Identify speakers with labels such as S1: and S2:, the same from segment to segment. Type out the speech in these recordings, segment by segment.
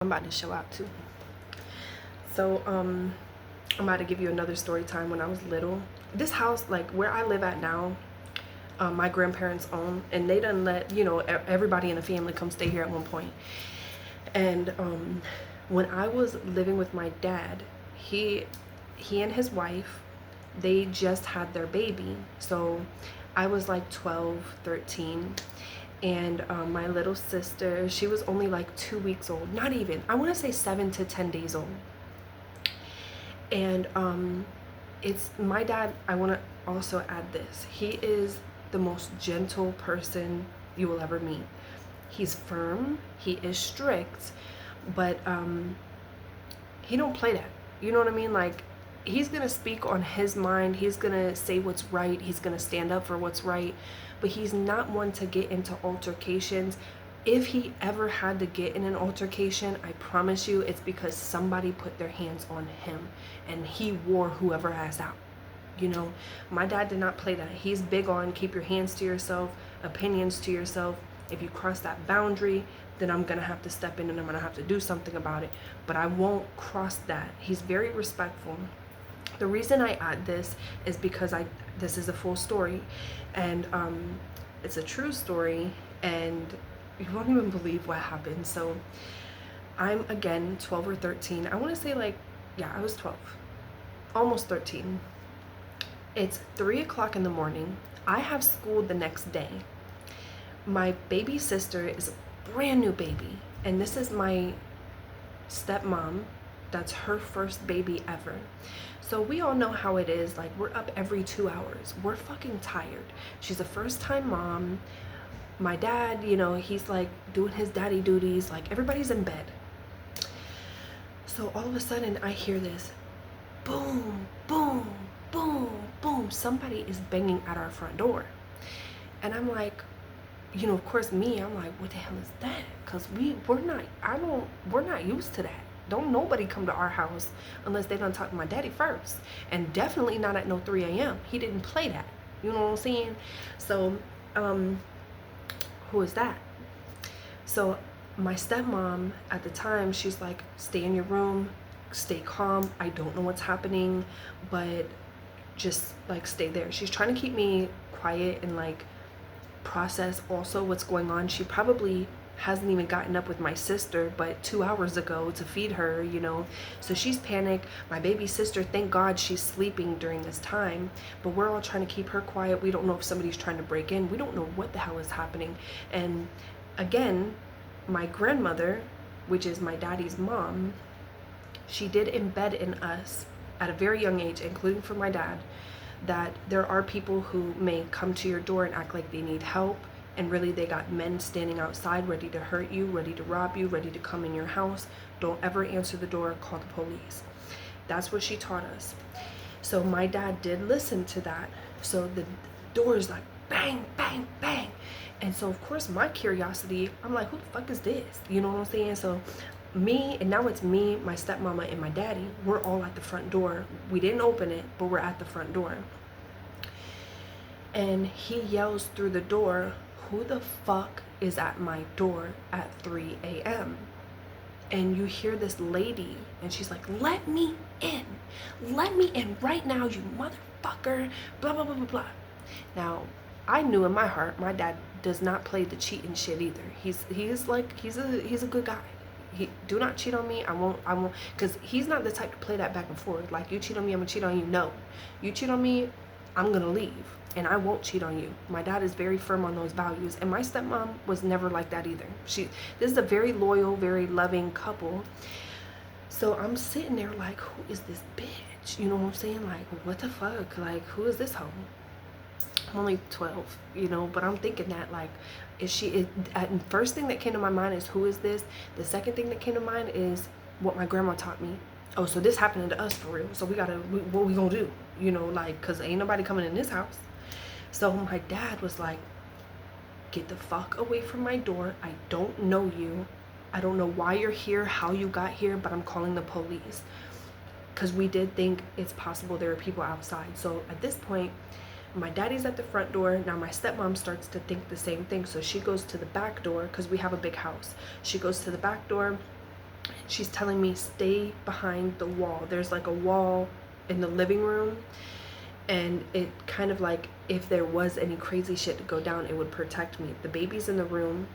S1: I'm about to show out too. So I'm about to give you another story time when I was little. This house, like where I live at now, my grandparents own, and they done let everybody in the family come stay here at one point. And when I was living with my dad, he and his wife, they just had their baby. So I was like 12, 13. And my little sister, she was only like 2 weeks old. Not even, I want to say 7 to 10 days old. And it's my dad. I want to also add this: he is the most gentle person you will ever meet. He's firm, he is strict, but he don't play that, you know what I mean? Like, he's gonna speak on his mind, he's gonna say what's right, he's gonna stand up for what's right, but he's not one to get into altercations. If he ever had to get in an altercation, I promise you it's because somebody put their hands on him and he wore whoever has out. My dad did not play that. He's big on keep your hands to yourself, opinions to yourself. If you cross that boundary, then I'm gonna have to step in and I'm gonna have to do something about it. But I won't cross that. He's very respectful. The reason I add this is because this is a full story, and it's a true story, and you won't even believe what happened. So I'm again 12 or 13. I want to say I was 12, almost 13. It's 3 o'clock in the morning. I have school the next day. My baby sister is a brand new baby, and this is my stepmom. That's her first baby ever. So we all know how it is. Like, we're up every 2 hours. We're fucking tired. She's a first time mom. My dad, he's like doing his daddy duties. Like, everybody's in bed. So all of a sudden I hear this boom, boom, boom, boom. Somebody is banging at our front door. And I'm like, of course I'm like, what the hell is that? Because we're not used to that. Don't nobody come to our house unless they done talk to my daddy first. And definitely not at no 3 a.m. He didn't play that. You know what I'm saying? So, who is that? So my stepmom at the time, she's like, stay in your room, stay calm. I don't know what's happening, but just like stay there. She's trying to keep me quiet and like process also what's going on. She probably hasn't even gotten up with my sister but 2 hours ago to feed her, so she's panicked. My baby sister, thank God she's sleeping during this time, but we're all trying to keep her quiet. We don't know if somebody's trying to break in. We don't know what the hell is happening. And again, my grandmother, which is my daddy's mom, she did embed in us at a very young age, including for my dad, that there are people who may come to your door and act like they need help, and really they got men standing outside ready to hurt you, ready to rob you, ready to come in your house. Don't ever answer the door, call the police. That's what she taught us. So my dad did listen to that. So the door's like bang, bang, bang. And so of course my curiosity, I'm like, who the fuck is this? You know what I'm saying? So now it's me, my stepmama, and my daddy. We're all at the front door. We didn't open it, but we're at the front door. And he yells through the door, who the fuck is at my door at 3 a.m.? And you hear this lady, and she's like, let me in. Let me in right now, you motherfucker. Blah, blah, blah, blah, blah. Now, I knew in my heart, my dad does not play the cheating shit either. He's a good guy. Do not cheat on me. I won't, because he's not the type to play that back and forth. Like, you cheat on me, I'm gonna cheat on you. No. You cheat on me, I'm gonna leave. And I won't cheat on you. My dad is very firm on those values. And my stepmom was never like that either. This is a very loyal, very loving couple. So I'm sitting there like, who is this bitch? You know what I'm saying? Like, what the fuck? Like, who is this hoe? I'm only 12, but I'm thinking that, like, first thing that came to my mind is, who is this? The second thing that came to mind is what my grandma taught me. Oh, so this happening to us for real. So what we gonna do? Because ain't nobody coming in this house. So my dad was like, get the fuck away from my door. I don't know you. I don't know why you're here, how you got here, but I'm calling the police. Because we did think it's possible there are people outside. So at this point, my daddy's at the front door. Now my stepmom starts to think the same thing. So she goes to the back door, because we have a big house. She goes to the back door she's telling me stay behind the wall. There's like a wall in the living room, and it kind of like, if there was any crazy shit to go down, it would protect me. The baby's in the room,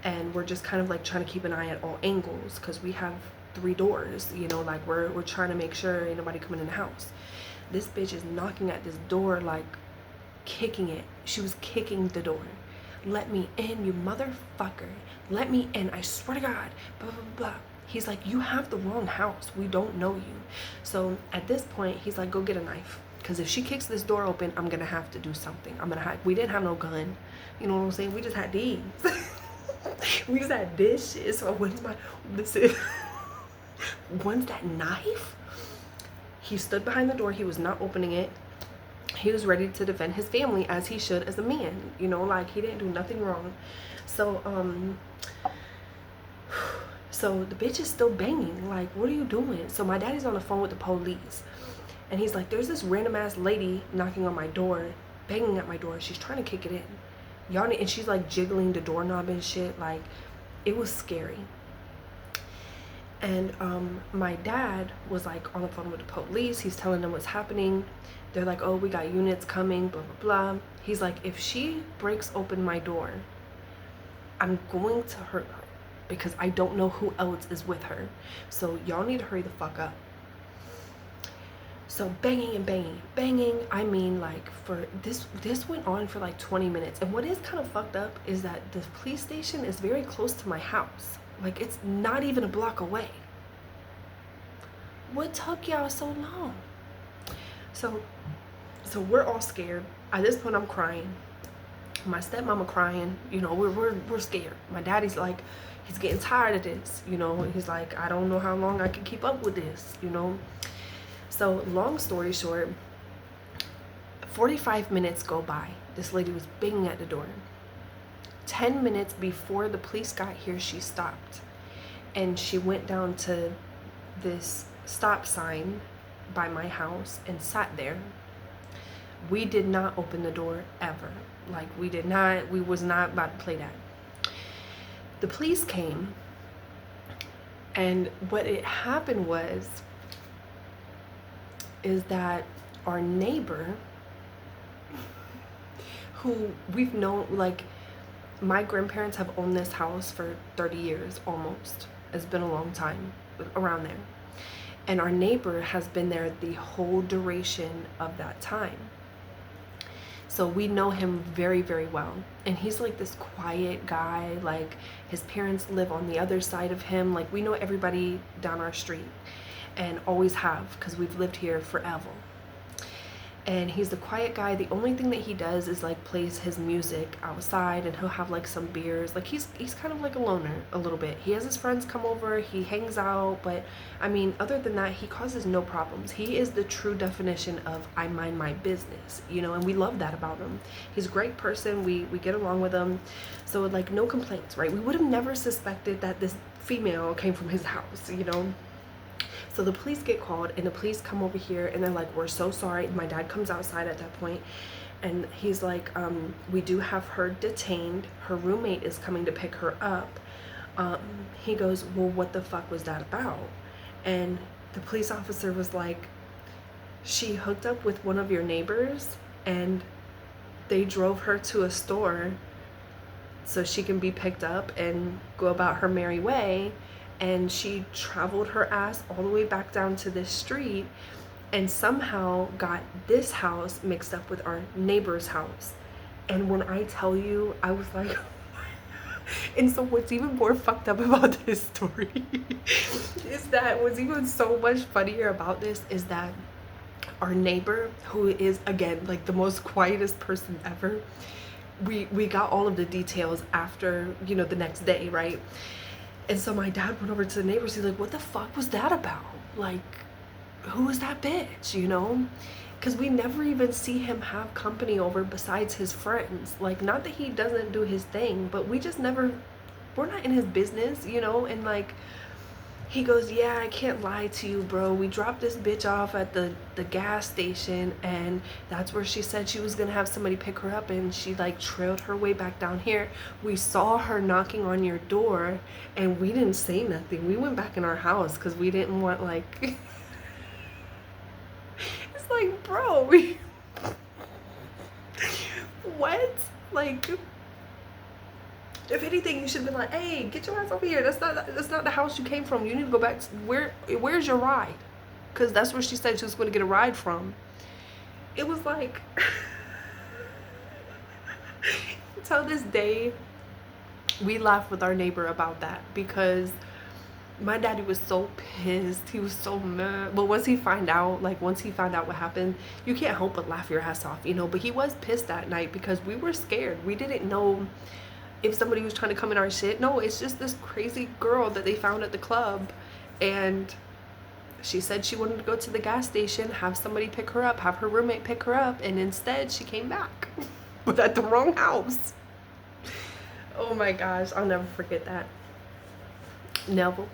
S1: and we're just kind of like trying to keep an eye at all angles because we have 3 doors, you know, like we're trying to make sure ain't nobody coming in the house. This bitch is knocking at this door, like kicking it. She was kicking the door. Let me in, you motherfucker. Let me in. I swear to God. Blah, blah, blah. He's like, you have the wrong house. We don't know you. So at this point, he's like, go get a knife. Because if she kicks this door open, I'm going to have to do something. We didn't have no gun. You know what I'm saying? We just had these. We just had this shit. So when's that knife? He stood behind the door. He was not opening it. He was ready to defend his family as he should as a man, you know, like he didn't do nothing wrong. So so the bitch is still banging. Like, what are you doing? So my daddy's on the phone with the police, and he's like, there's this random ass lady knocking on my door, banging at my door. She's trying to kick it in. Y'all, and she's like jiggling the doorknob and shit. Like, it was scary. And my dad was like on the phone with the police. He's telling them what's happening. They're like, oh, we got units coming, blah, blah, blah. He's like, if she breaks open my door, I'm going to hurt her because I don't know who else is with her. So y'all need to hurry the fuck up. So banging and banging, banging. I mean, like, for this went on for like 20 minutes. And what is kind of fucked up is that the police station is very close to my house. Like, it's not even a block away. What took y'all so long? So we're all scared. At this point, I'm crying. My stepmama crying. You know, we're scared. My daddy's like, he's getting tired of this. You know, he's like, I don't know how long I can keep up with this. You know. So long story short, 45 minutes go by. This lady was banging at the door. 10 minutes before the police got here, she stopped, and she went down to this stop sign by my house and sat there. We did not open the door ever. Like, we was not about to play that. The police came, and what it happened is that our neighbor, who we've known, like, my grandparents have owned this house for 30 years almost. It's been a long time, around there. And our neighbor has been there the whole duration of that time. So we know him very, very well. And he's like this quiet guy. Like, his parents live on the other side of him. Like, we know everybody down our street, and always have, because we've lived here forever. And he's the quiet guy. The only thing that he does is like plays his music outside, and he'll have like some beers. Like, he's kind of like a loner a little bit. He has his friends come over, he hangs out, but I mean, other than that, he causes no problems. He is the true definition of I mind my business, you know, and we love that about him. He's a great person. We get along with him. So like, no complaints, right? We would have never suspected that this female came from his house, you know. So the police get called, and the police come over here, and they're like, we're so sorry. My dad comes outside at that point, and he's like, we do have her detained. Her roommate is coming to pick her up. He goes, well, what the fuck was that about? And the police officer was like, she hooked up with one of your neighbors, and they drove her to a store so she can be picked up and go about her merry way. And she traveled her ass all the way back down to this street, and somehow got this house mixed up with our neighbor's house. And when I tell you, I was like, and so what's even more fucked up about this story is that what's even so much funnier about this is that our neighbor, who is, again, like the most quietest person ever, we got all of the details after, you know, the next day, right? And so my dad went over to the neighbors. He's like, what the fuck was that about? Like, who is that bitch, you know? Because we never even see him have company over besides his friends. Like, not that he doesn't do his thing, but we just never, we're not in his business, you know? And like, He goes, yeah, I can't lie to you, bro. We dropped this bitch off at the gas station, and that's where she said she was gonna have somebody pick her up, and she like trailed her way back down here. We saw her knocking on your door, and we didn't say nothing. We went back in our house because we didn't want like it's like, bro, what? Like, if anything, you should have been like, hey, get your ass over here. That's not the house you came from. You need to go back to where's your ride? Because that's where she said she was going to get a ride from. It was like, till this day, we laugh with our neighbor about that because my daddy was so pissed. He was so mad. But once he found out what happened, you can't help but laugh your ass off, you know. But he was pissed that night because we were scared. We didn't know if somebody was trying to come in our shit. No, it's just this crazy girl that they found at the club, and she said she wanted to go to the gas station, have somebody pick her up, have her roommate pick her up, and instead she came back but at the wrong house. Oh my gosh, I'll never forget that. Neville,